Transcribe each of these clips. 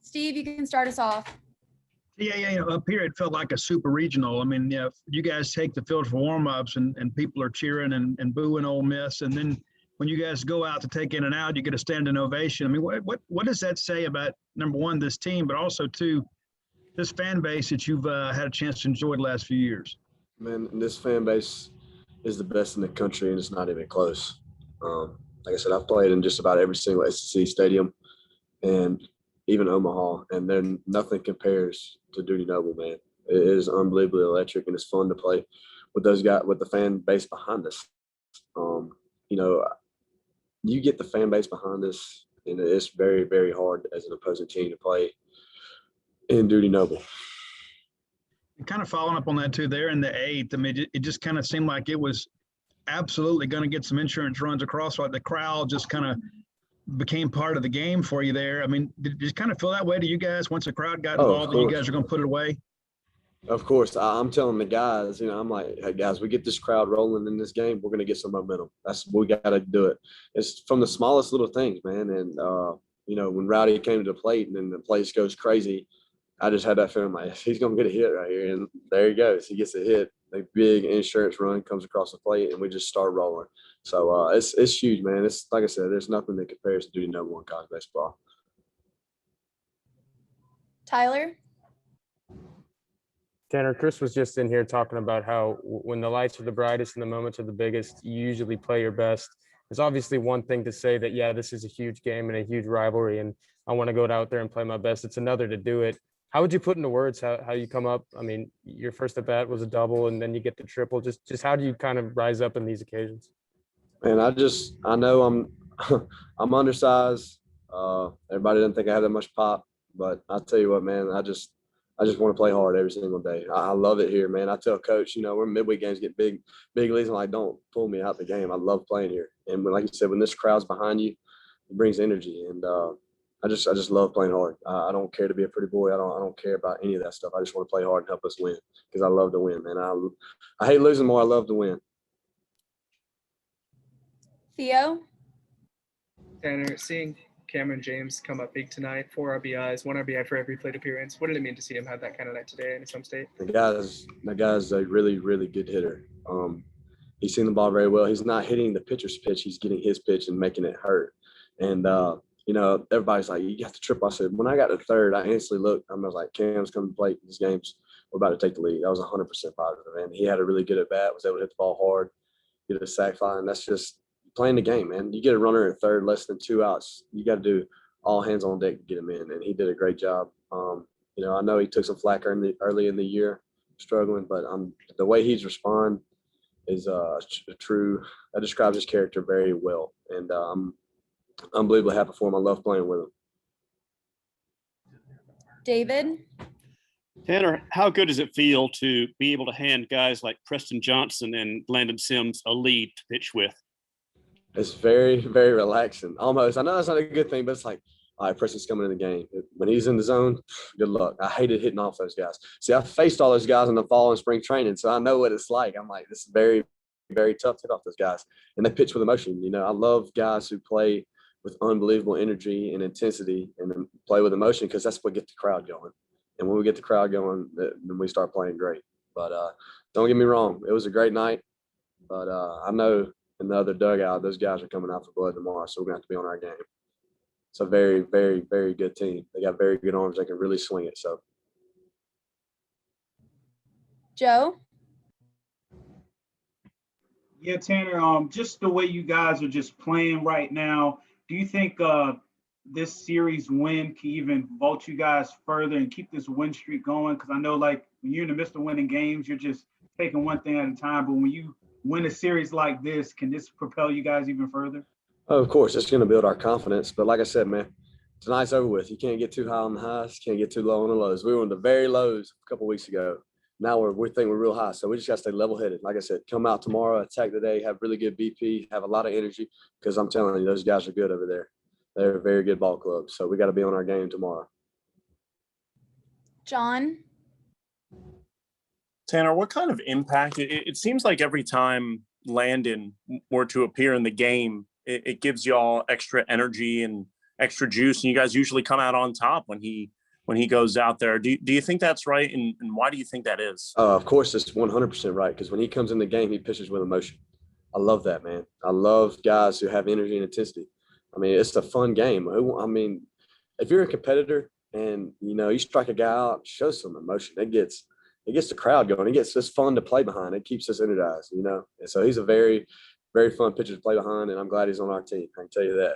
Steve, you can start us off. Yeah. Up here, it felt like a super regional. I mean, you guys take the field for warm-ups and people are cheering and booing Ole Miss. And then when you guys go out to take in and out, you get a standing ovation. I mean, what does that say about, number one, this team, but also, two, this fan base that you've had a chance to enjoy the last few years? Man, this fan base is the best in the country, and it's not even close. Like I said, I've played in just about every single SEC stadium and even Omaha, and then nothing compares to Duty Noble, man. It is unbelievably electric, and it's fun to play with those guys, with the fan base behind us. You get the fan base behind us, and it's very, very hard as an opposing team to play in Duty Noble. And kind of following up on that too, there in the 8th, I mean, it just kind of seemed like it was absolutely going to get some insurance runs across. Like the crowd just kind of became part of the game for you there. I mean, did you kind of feel that way to you guys once the crowd got involved that you guys are going to put it away? Of course. I'm telling the guys, I'm like, hey, guys, we get this crowd rolling in this game, we're going to get some momentum. We got to do it. It's from the smallest little things, man. And, when Rowdy came to the plate and then the place goes crazy, I just had that feeling like he's going to get a hit right here. And there he goes. He gets a hit. A big insurance run comes across the plate, and we just start rolling. So it's huge, man. It's like I said, there's nothing that compares to Duty Noble in college baseball. Tyler? Tanner, Chris was just in here talking about how when the lights are the brightest and the moments are the biggest, you usually play your best. There's obviously one thing to say that, yeah, this is a huge game and a huge rivalry, and I want to go out there and play my best. It's another to do it. How would you put into words how you come up? I mean, your first at bat was a double, and then you get the triple. Just how do you kind of rise up in these occasions? Man, I know I'm I'm undersized. Everybody doesn't think I have that much pop, but I'll tell you what, man, I just want to play hard every single day. I love it here, man. I tell Coach, we're midweek games get big leads. I'm like, don't pull me out the game. I love playing here. And like you said, when this crowd's behind you, it brings energy. And I just love playing hard. I don't care to be a pretty boy. I don't care about any of that stuff. I just want to play hard and help us win because I love to win, man. I hate losing more. I love to win. Theo? Tanner, seeing Cameron James come up big tonight, 4 RBIs, 1 RBI for every plate appearance. What did it mean to see him have that kind of night today in some state? The guy's a really, really good hitter. He's seen the ball very well. He's not hitting the pitcher's pitch. He's getting his pitch and making it hurt. And, everybody's like, you got the triple. I said, when I got to third, I instantly looked. I was like, Cam's coming to play these games. We're about to take the lead. I was 100% positive. And he had a really good at bat, was able to hit the ball hard, get a sac fly. And that's just playing the game, man. You get a runner at third, less than 2 outs. You got to do all hands on deck to get him in. And he did a great job. I know he took some flack early in the year, struggling, but the way he's responded is true. That describes his character very well. And I'm unbelievably happy for him. I love playing with him. David? Tanner, how good does it feel to be able to hand guys like Preston Johnson and Landon Sims a lead to pitch with? It's very, very relaxing. Almost. I know that's not a good thing, but it's like, all right, Preston's coming in the game. When he's in the zone, good luck. I hated hitting off those guys. See, I faced all those guys in the fall and spring training, so I know what it's like. I'm like, this is very, very tough to hit off those guys. And they pitch with emotion. I love guys who play with unbelievable energy and intensity and then play with emotion because that's what gets the crowd going. And when we get the crowd going, then we start playing great. But don't get me wrong. It was a great night. But I know in the other dugout, those guys are coming out for blood tomorrow, so we're going to have to be on our game. It's a very, very, very good team. They got very good arms. They can really swing it. So, Joe? Yeah, Tanner, just the way you guys are just playing right now, do you think this series win can even vault you guys further and keep this win streak going? Because I know, like, when you're in the midst of winning games, you're just taking one thing at a time. But when you win a series like this, can this propel you guys even further? of course, it's going to build our confidence. But like I said, man, tonight's over with. You can't get too high on the highs. Can't get too low on the lows. We were in the very lows a couple of weeks ago. Now we think we're real high. So we just got to stay level-headed. Like I said, come out tomorrow, attack the day, have really good BP, have a lot of energy because I'm telling you, those guys are good over there. They're a very good ball club. So we got to be on our game tomorrow. John? Tanner, what kind of impact? It seems like every time Landon were to appear in the game, it gives y'all extra energy and extra juice, and you guys usually come out on top when he when he goes out there. Do you think that's right? And why do you think that is? Of course, it's 100% right, because when he comes in the game, he pitches with emotion. I love that, man. I love guys who have energy and intensity. I mean, it's a fun game. I mean, if you're a competitor and, you strike a guy out, show some emotion. It gets the crowd going. It gets just fun to play behind. It keeps us energized, And so he's a very, very fun pitcher to play behind, and I'm glad he's on our team. I can tell you that.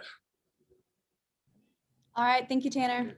All right. Thank you, Tanner.